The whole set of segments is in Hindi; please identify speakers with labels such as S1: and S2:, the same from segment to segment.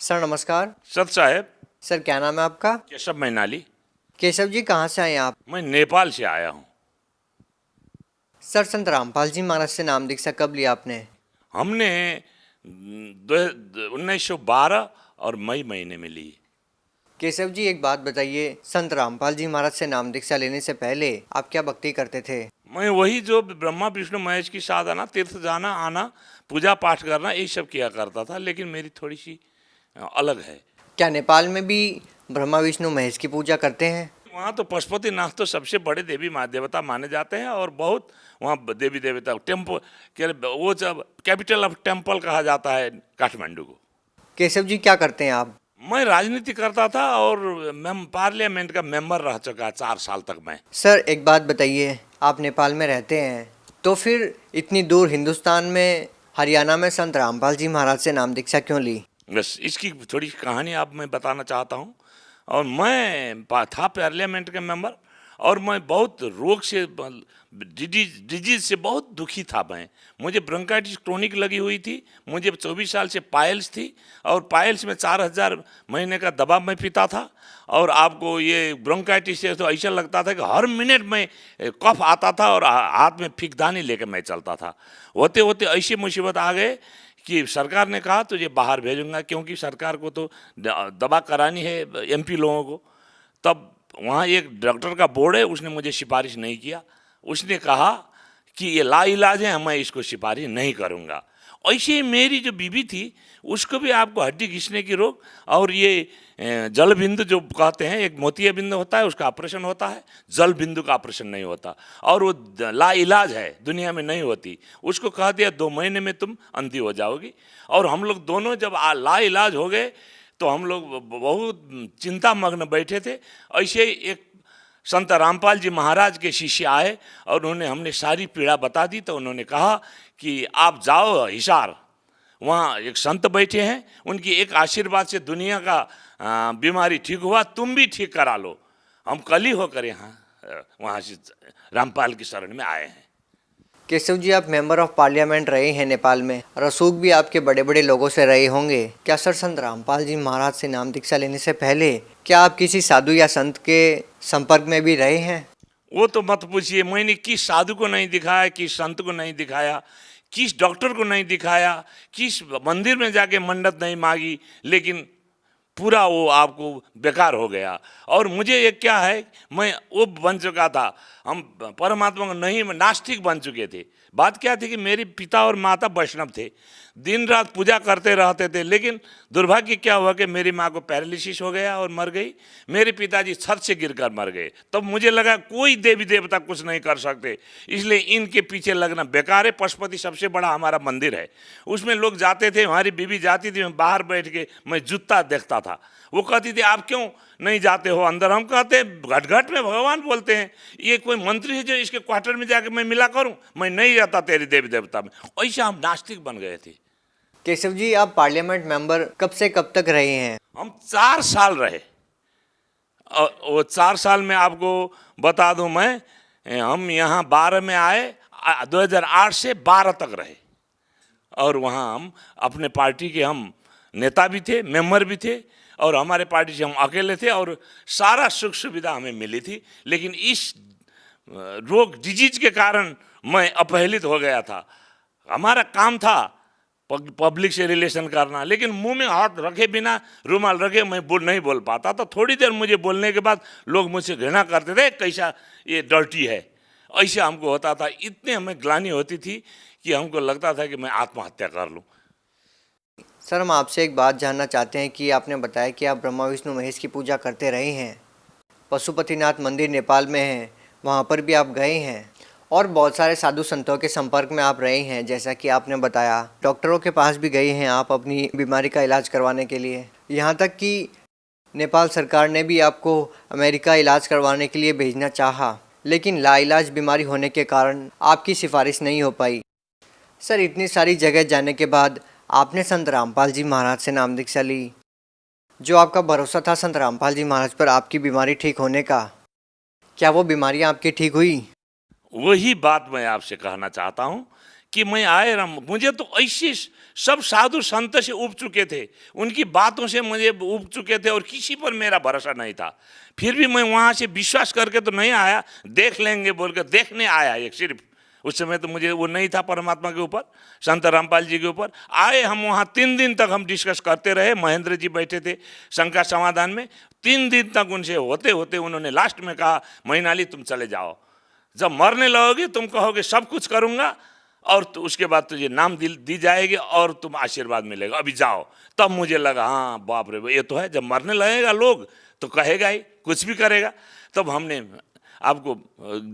S1: सर नमस्कार।
S2: सत साहेब।
S1: सर क्या नाम है आपका?
S2: केशव मैनाली।
S1: केशव जी कहाँ से आए हैं आप?
S2: मैं नेपाल से आया हूँ।
S1: सर संत रामपाल जी महाराज से नाम दीक्षा कब लिया आपने?
S2: हमने 1912 और मई महीने में ली।
S1: केशव जी एक बात बताइए, संत रामपाल जी महाराज से नाम दीक्षा लेने से पहले आप क्या भक्ति करते थे?
S2: मैं वही जो ब्रह्मा विष्णु महेश की साधना, तीर्थ जाना आना, पूजा पाठ करना, यही सब किया करता था, लेकिन मेरी थोड़ी सी अलग है।
S1: क्या नेपाल में भी ब्रह्मा विष्णु महेश की पूजा करते हैं?
S2: वहाँ तो पशुपतिनाथ तो सबसे बड़े देवी देवता माने जाते हैं और बहुत वहाँ देवी देवता टेम्पल वो जब कैपिटल ऑफ टेम्पल कहा जाता है काठमांडू को।
S1: केशव जी क्या करते हैं आप?
S2: मैं राजनीति करता था और पार्लियामेंट का मेंबर रह चुका 4 साल तक मैं।
S1: सर एक बात बताइए, आप नेपाल में रहते हैं तो फिर इतनी दूर हिंदुस्तान में हरियाणा में संत रामपाल जी महाराज से नाम दीक्षा क्यों ली?
S2: बस इसकी थोड़ी कहानी आप मैं बताना चाहता हूँ। और मैं था पार्लियामेंट का मेंबर और मैं बहुत रोग से डिजीज से बहुत दुखी था मैं। मुझे ब्रोंकाइटिस क्रोनिक लगी हुई थी। मुझे 24 साल से पाइल्स थी और पाइल्स में 4000 महीने का दवा मैं पीता था। और आपको ये ब्रोंकाइटिस से तो ऐसा लगता था कि हर मिनट में कफ आता था और हाथ में फिकदानी लेकर मैं चलता था। होते होते ऐसी मुसीबत आ गए कि सरकार ने कहा तुझे बाहर भेजूंगा, क्योंकि सरकार को तो दवा करानी है एमपी लोगों को। तब वहाँ एक डॉक्टर का बोर्ड है, उसने मुझे सिफारिश नहीं किया। उसने कहा कि ये लाइलाज है, मैं इसको सिफारिश नहीं करूँगा। ऐसे ही मेरी जो बीवी थी उसको भी आपको हड्डी घिसने की रोग और ये जल बिंदु जो कहते हैं, एक मोतिया बिंदु होता है उसका ऑपरेशन होता है, जल बिंदु का ऑपरेशन नहीं होता और वो लाइलाज है, दुनिया में नहीं होती। उसको कह दिया 2 महीने में तुम अंधी हो जाओगी। और हम लोग दोनों जब लाइलाज हो गए तो हम लोग बहुत चिंता मग्न बैठे थे। ऐसे ही एक संत रामपाल जी महाराज के शिष्य आए और हमने सारी पीड़ा बता दी। तो उन्होंने कहा कि आप जाओ हिसार, वहाँ एक संत बैठे हैं, उनकी एक आशीर्वाद से दुनिया का बीमारी ठीक हुआ, तुम भी ठीक करा लो। हम कल ही होकर यहाँ वहाँ से रामपाल की शरण में आए हैं।
S1: केशव जी आप मेंबर ऑफ पार्लियामेंट रहे हैं नेपाल में, रसूख भी आपके बड़े बड़े लोगों से रहे होंगे। क्या सर संत रामपाल जी महाराज से नाम दीक्षा लेने से पहले क्या आप किसी साधु या संत के संपर्क में भी रहे हैं?
S2: वो तो मत पूछिए। मैंने किस साधु को नहीं दिखाया, किस संत को नहीं दिखाया, किस डॉक्टर को नहीं दिखाया, किस मंदिर में जाके मन्नत नहीं मांगी, लेकिन पूरा वो आपको बेकार हो गया। और मुझे ये क्या है, मैं वो बन चुका था, हम परमात्मा को नहीं, नास्तिक बन चुके थे। बात क्या थी कि मेरे पिता और माता वैष्णव थे, दिन रात पूजा करते रहते थे, लेकिन दुर्भाग्य क्या हुआ कि मेरी माँ को पैरालिसिस हो गया और मर गई। मेरे पिताजी छत से गिरकर मर गए। तब मुझे लगा कोई देवी देवता कुछ नहीं कर सकते, इसलिए इनके पीछे लगना बेकार है। पशुपति सबसे बड़ा हमारा मंदिर है, उसमें लोग जाते थे, हमारी बीवी जाती थी, मैं बाहर बैठ के मैं जूता देखता था। वो कहती थी आप क्यों नहीं जाते हो अंदर? हम कहते घट घट में भगवान बोलते हैं, ये कोई मंत्री है जो इसके क्वार्टर में जाके मैं मिला करूं? मैं नहीं जाता तेरी देवी देवता में। ऐसे हम नास्तिक बन गए थे।
S1: केशव जी आप पार्लियामेंट मेंबर कब से कब तक रहे हैं?
S2: हम 4 साल रहे। और वो 4 साल में आपको बता दूं मैं, हम यहाँ 12 में आए, 2008 से 12 तक रहे। और वहाँ हम अपने पार्टी के हम नेता भी थे, मेंबर भी थे, और हमारे पार्टी से हम अकेले थे और सारा सुख सुविधा हमें मिली थी। लेकिन इस रोग डिजीज के कारण मैं अपहेलित हो गया था। हमारा काम था पब्लिक से रिलेशन करना, लेकिन मुंह में हाथ रखे बिना, रुमाल रखे मैं नहीं बोल पाता। तो थोड़ी देर मुझे बोलने के बाद लोग मुझसे घृणा करते थे, कैसा ये डर्टी है, ऐसा हमको होता था। इतने हमें ग्लानि होती थी कि हमको लगता था कि मैं आत्महत्या कर लूँ।
S1: सर हम आपसे एक बात जानना चाहते हैं कि आपने बताया कि आप ब्रह्मा विष्णु महेश की पूजा करते रहे हैं, पशुपतिनाथ मंदिर नेपाल में है, वहाँ पर भी आप गए हैं और बहुत सारे साधु संतों के संपर्क में आप रहे हैं, जैसा कि आपने बताया। डॉक्टरों के पास भी गए हैं आप अपनी बीमारी का इलाज करवाने के लिए। यहाँ तक कि नेपाल सरकार ने भी आपको अमेरिका इलाज करवाने के लिए भेजना चाहा, लेकिन लाइलाज बीमारी होने के कारण आपकी सिफारिश नहीं हो पाई। सर इतनी सारी जगह जाने के बाद आपने संत रामपाल जी महाराज से नाम दीक्षा ली। जो आपका भरोसा था संत रामपाल जी महाराज पर आपकी बीमारी ठीक होने का, क्या वो बीमारियां आपकी ठीक हुई?
S2: वही बात मैं आपसे कहना चाहता हूँ कि मैं मुझे तो ऐसी सब साधु संत से उब चुके थे, उनकी बातों से मुझे उब चुके थे और किसी पर मेरा भरोसा नहीं था। फिर भी मैं वहाँ से विश्वास करके तो नहीं आया, देख लेंगे बोल कर देखने आया एक सिर्फ। उस समय तो मुझे वो नहीं था परमात्मा के ऊपर, संत रामपाल जी के ऊपर। आए हम वहाँ 3 दिन तक हम डिस्कस करते रहे, महेंद्र जी बैठे थे शंका समाधान में। 3 दिन तक उनसे होते होते उन्होंने लास्ट में कहा, मैनाली तुम चले जाओ, जब मरने लगोगे तुम कहोगे सब कुछ करूँगा और तो उसके बाद तुझे नाम दी जाएगी और तुम आशीर्वाद मिलेगा, अभी जाओ। तब मुझे लगा हाँ बाप रे ये तो है, जब मरने लगेगा लोग तो कहेगा ही, कुछ भी करेगा। तब हमने आपको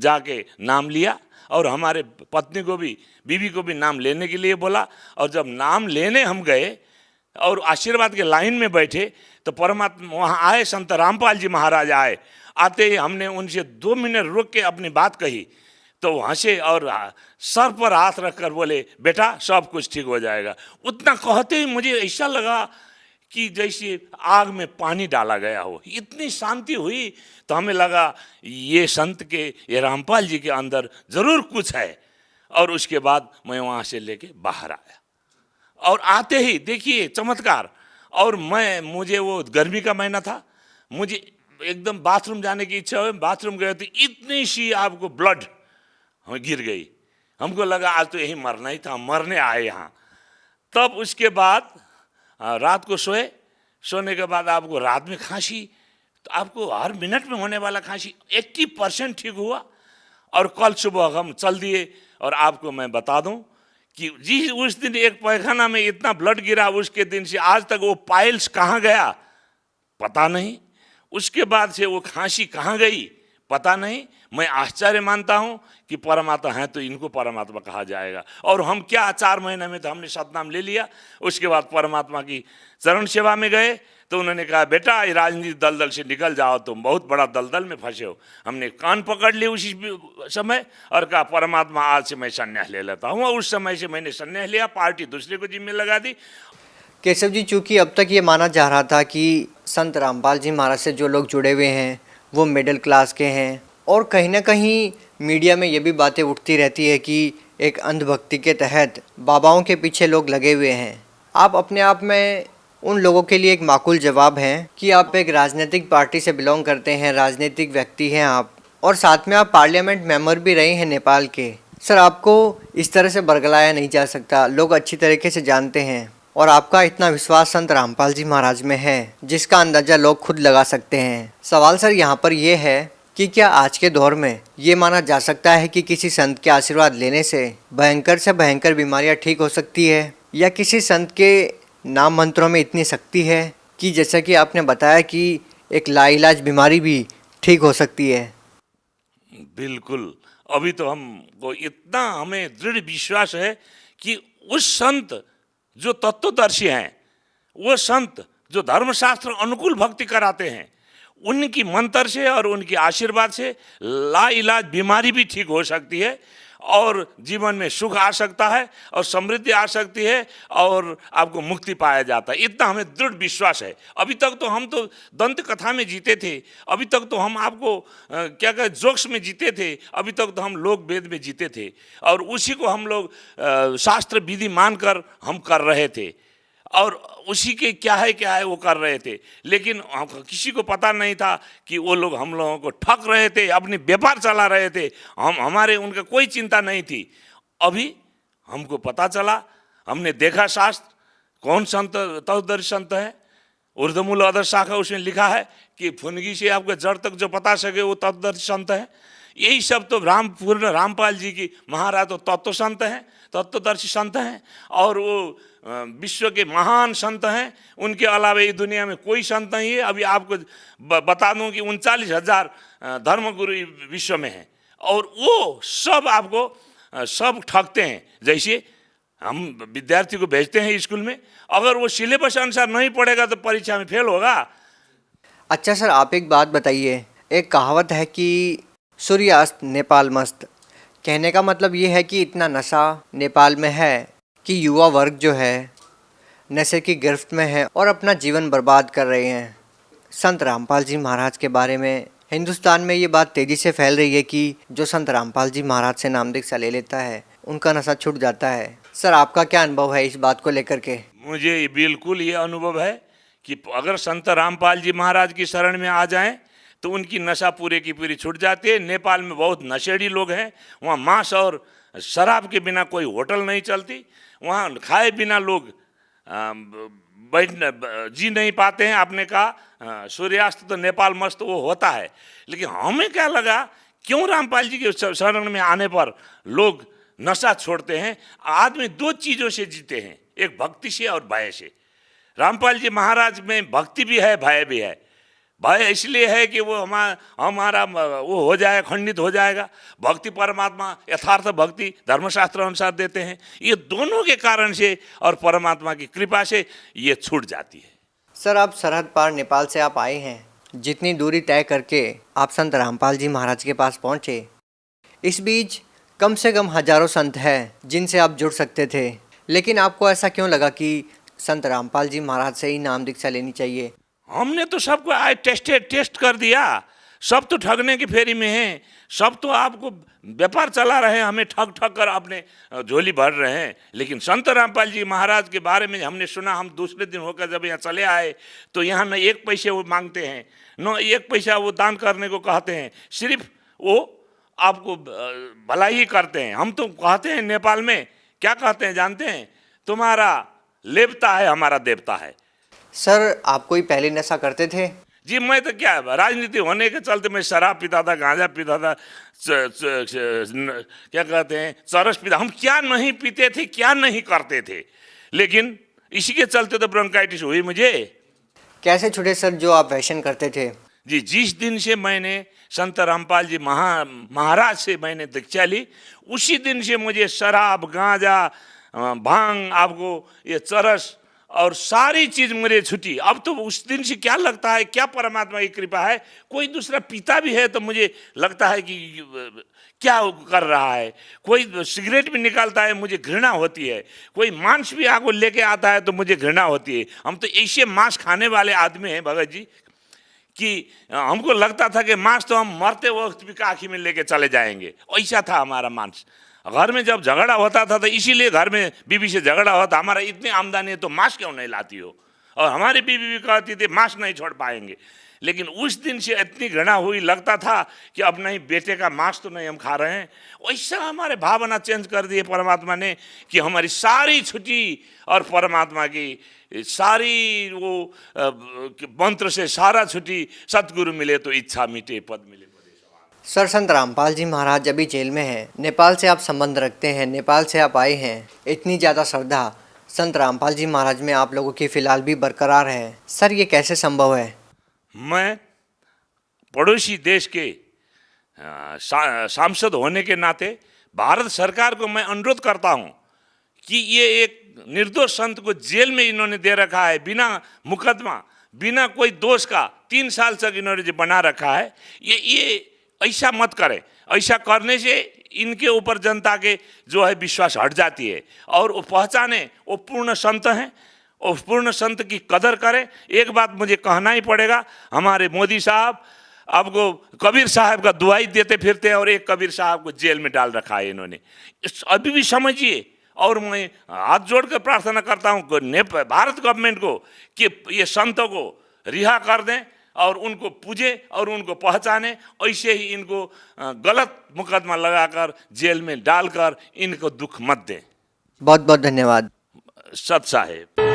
S2: जाके नाम लिया और हमारे पत्नी को भी, बीवी को भी नाम लेने के लिए बोला। और जब नाम लेने हम गए और आशीर्वाद के लाइन में बैठे तो परमात्मा वहाँ आए, संत रामपाल जी महाराज आए। आते ही हमने उनसे 2 मिनट रुक के अपनी बात कही तो हंसे और सर पर हाथ रखकर बोले, बेटा सब कुछ ठीक हो जाएगा। उतना कहते ही मुझे ऐसा लगा कि जैसे आग में पानी डाला गया हो, इतनी शांति हुई। तो हमें लगा ये संत के, ये रामपाल जी के अंदर ज़रूर कुछ है। और उसके बाद मैं वहाँ से लेके बाहर आया और आते ही देखिए चमत्कार। और मुझे वो गर्मी का महीना था, मुझे एकदम बाथरूम जाने की इच्छा हुई। बाथरूम गए तो इतनी सी आपको ब्लड हमें गिर गई। हमको लगा आज तो यही मरना ही था, मरने आए यहाँ। तब उसके बाद रात को सोने के बाद आपको रात में खांसी, तो आपको हर मिनट में होने वाला खांसी 80% ठीक हुआ। और कल सुबह हम चल दिए। और आपको मैं बता दूं कि जी उस दिन एक पैखाना में इतना ब्लड गिरा, उसके दिन से आज तक वो पाइल्स कहाँ गया पता नहीं, उसके बाद से वो खांसी कहाँ गई पता नहीं। मैं आश्चर्य मानता हूँ कि परमात्मा है तो इनको परमात्मा कहा जाएगा। और हम क्या 4 महीने में तो हमने सतनाम ले लिया। उसके बाद परमात्मा की चरण सेवा में गए तो उन्होंने कहा, बेटा ये राजनीति दलदल से निकल जाओ, तुम बहुत बड़ा दलदल में फंसे हो। हमने कान पकड़ लिए उसी समय और कहा, परमात्मा आज से मैं संन्यास ले लेता हूँ। और उस समय से मैंने संन्यास लिया, पार्टी दूसरे को जिम्मे लगा दी।
S1: केशव जी, चूँकि अब तक ये माना जा रहा था कि संत रामपाल जी महाराज से जो लोग जुड़े हुए हैं वो मिडिल क्लास के हैं, और कहीं ना कहीं मीडिया में ये भी बातें उठती रहती है कि एक अंधभक्ति के तहत बाबाओं के पीछे लोग लगे हुए हैं। आप अपने आप में उन लोगों के लिए एक माकूल जवाब हैं कि आप एक राजनीतिक पार्टी से बिलोंग करते हैं, राजनीतिक व्यक्ति हैं आप, और साथ में आप पार्लियामेंट मेंबर भी रहे हैं नेपाल के। सर, आपको इस तरह से बरगलाया नहीं जा सकता, लोग अच्छी तरीके से जानते हैं। और आपका इतना विश्वास संत रामपाल जी महाराज में है जिसका अंदाज़ा लोग खुद लगा सकते हैं। सवाल सर यहाँ पर यह है कि क्या आज के दौर में ये माना जा सकता है कि किसी संत के आशीर्वाद लेने से भयंकर से भयंकर बीमारियां ठीक हो सकती है, या किसी संत के नाम मंत्रों में इतनी शक्ति है कि जैसा कि आपने बताया कि एक लाइलाज बीमारी भी ठीक हो सकती है?
S2: बिल्कुल। अभी तो हमको इतना हमें दृढ़ विश्वास है कि उस संत जो तत्वदर्शी हैं, वो संत जो धर्मशास्त्र अनुकूल भक्ति कराते हैं, उनकी मंत्र से और उनके आशीर्वाद से लाइलाज बीमारी भी ठीक हो सकती है और जीवन में सुख आ सकता है और समृद्धि आ सकती है और आपको मुक्ति पाया जाता है। इतना हमें दृढ़ विश्वास है। अभी तक तो हम तो दंत कथा में जीते थे, अभी तक तो हम आपको क्या कहते जोक्स में जीते थे, अभी तक तो हम लोक वेद में जीते थे और उसी को हम लोग शास्त्र विधि मानकर हम कर रहे थे और उसी के क्या है वो कर रहे थे। लेकिन किसी को पता नहीं था कि वो लोग हम लोगों को ठग रहे थे, अपनी व्यापार चला रहे थे। हमारे उनका कोई चिंता नहीं थी। अभी हमको पता चला, हमने देखा शास्त्र कौन संत तत्वदर्शी संत है। ऊर्ध्वमूल अधर शाखा उसमें लिखा है कि फुनगी से आपके जड़ तक जो पता सके वो तत्वदर्शी संत है। यही सब तो रामपाल जी की महाराज तो तत्व संत हैं, तत्वदर्शी संत हैं और वो विश्व के महान संत हैं। उनके अलावा इस दुनिया में कोई संत नहीं है। अभी आपको बता दूं कि 39,000 धर्मगुरु विश्व में हैं और वो सब आपको सब ठगते हैं। जैसे हम विद्यार्थी को भेजते हैं स्कूल में, अगर वो सिलेबस अनुसार नहीं पढ़ेगा तो परीक्षा में फेल होगा।
S1: अच्छा सर, आप एक बात बताइए, एक कहावत है कि सूर्यास्त नेपाल मस्त। कहने का मतलब ये है कि इतना नशा नेपाल में है कि युवा वर्ग जो है नशे की गिरफ्त में है और अपना जीवन बर्बाद कर रहे हैं। संत रामपाल जी महाराज के बारे में हिंदुस्तान में ये बात तेज़ी से फैल रही है कि जो संत रामपाल जी महाराज से नाम दीक्षा ले लेता है उनका नशा छूट जाता है। सर आपका क्या अनुभव है इस बात को लेकर के?
S2: मुझे बिल्कुल ये अनुभव है कि अगर संत रामपाल जी महाराज की शरण में आ जाएं तो उनकी नशा पूरे की पूरी छूट जाती है। नेपाल में बहुत नशेड़ी लोग हैं, वहाँ मांस और शराब के बिना कोई होटल नहीं चलती, वहाँ खाए बिना लोग बैठ जी नहीं पाते हैं। आपने कहा सूर्यास्त तो नेपाल मस्त वो होता है, लेकिन हमें क्या लगा क्यों रामपाल जी के शरण में आने पर लोग नशा छोड़ते हैं। आदमी दो चीज़ों से जीते हैं, एक भक्ति से और भय से। रामपाल जी महाराज में भक्ति भी है, भय भी है। भय इसलिए है कि वो हमारा वो हो जाए, खंडित हो जाएगा। भक्ति परमात्मा यथार्थ भक्ति धर्मशास्त्र अनुसार देते हैं। ये दोनों के कारण से और परमात्मा की कृपा से ये छूट जाती है।
S1: सर आप सरहद पार नेपाल से आप आए हैं, जितनी दूरी तय करके आप संत रामपाल जी महाराज के पास पहुँचे, इस बीच कम से कम हजारों संत हैं जिनसे आप जुड़ सकते थे, लेकिन आपको ऐसा क्यों लगा कि संत रामपाल जी महाराज से ही नाम दीक्षा लेनी चाहिए?
S2: हमने तो सबको आज टेस्ट कर दिया। सब तो ठगने की फेरी में हैं, सब तो आपको व्यापार चला रहे हैं, हमें ठग ठग कर अपने झोली भर रहे हैं। लेकिन संत रामपाल जी महाराज के बारे में हमने सुना। हम दूसरे दिन होकर जब यहाँ चले आए तो यहाँ न एक पैसे वो मांगते हैं, न एक पैसा वो दान करने को कहते हैं, सिर्फ वो आपको भलाई ही करते हैं। हम तो कहते हैं नेपाल में क्या कहते हैं जानते हैं? तुम्हारा लेवता है हमारा देवता है।
S1: सर आप कोई पहले नशा करते थे?
S2: जी मैं तो क्या, राजनीति होने के चलते मैं शराब पीता था, गांजा पीता था, क्या कहते हैं चरस पीता। हम क्या नहीं पीते थे, क्या नहीं करते थे, लेकिन इसी के चलते तो ब्रोंकाइटिस हुई मुझे।
S1: कैसे छूटे सर जो आप वैशन करते थे?
S2: जी जिस दिन से मैंने संत रामपाल जी महाराज से मैंने दीक्षा ली, उसी दिन से मुझे शराब, गांजा, भांग, आपको ये चरस और सारी चीज़ मेरे छुट्टी। अब तो उस दिन से क्या लगता है, क्या परमात्मा की कृपा है। कोई दूसरा पीता भी है तो मुझे लगता है कि क्या कर रहा है। कोई सिगरेट भी निकालता है, मुझे घृणा होती है। कोई मांस भी आगो लेके आता है तो मुझे घृणा होती है। हम तो ऐसे मांस खाने वाले आदमी हैं भगत जी कि हमको लगता था कि मांस तो हम मरते वक्त भी काखी में लेके चले जाएंगे, ऐसा था हमारा मांस। घर में जब झगड़ा होता था तो इसीलिए घर में बीवी से झगड़ा होता, हमारा इतनी आमदनी है तो मांस क्यों नहीं लाती हो। और हमारी बीवी भी कहती थी मांस नहीं छोड़ पाएंगे। लेकिन उस दिन से इतनी घृणा हुई, लगता था कि अब नहीं, बेटे का मांस तो नहीं हम खा रहे हैं। वैसा हमारे भावना चेंज कर दिए परमात्मा ने कि हमारी सारी छुट्टी और परमात्मा की सारी वो मंत्र से सारा छुट्टी, सतगुरु मिले तो इच्छा मिटे पद मिले।
S1: सर संत रामपाल जी महाराज अभी जेल में हैं, नेपाल से आप संबंध रखते हैं, नेपाल से आप आए हैं, इतनी ज़्यादा श्रद्धा संत रामपाल जी महाराज में आप लोगों की फ़िलहाल भी बरकरार है। सर ये कैसे संभव है?
S2: मैं पड़ोसी देश के सांसद होने के नाते भारत सरकार को मैं अनुरोध करता हूं कि ये एक निर्दोष संत को जेल में इन्होंने दे रखा है, बिना मुकदमा, बिना कोई दोष का 3 साल तक इन्होंने जो बना रखा है, ये ऐसा मत करें। ऐसा करने से इनके ऊपर जनता के जो है विश्वास हट जाती है और वो पहचाने वो पूर्ण संत हैं, और पूर्ण संत की कदर करें। एक बात मुझे कहना ही पड़ेगा, हमारे मोदी साहब आपको कबीर साहब का दुआई देते फिरते हैं और एक कबीर साहब को जेल में डाल रखा है इन्होंने। अभी भी समझिए। और मैं हाथ जोड़कर प्रार्थना करता हूँ भारत गवर्नमेंट को कि ये संतों को रिहा कर दें और उनको पूजे और उनको पहचाने। ऐसे ही इनको गलत मुकदमा लगाकर जेल में डालकर इनको दुख मत दें।
S1: बहुत बहुत धन्यवाद।
S2: सत साहेब।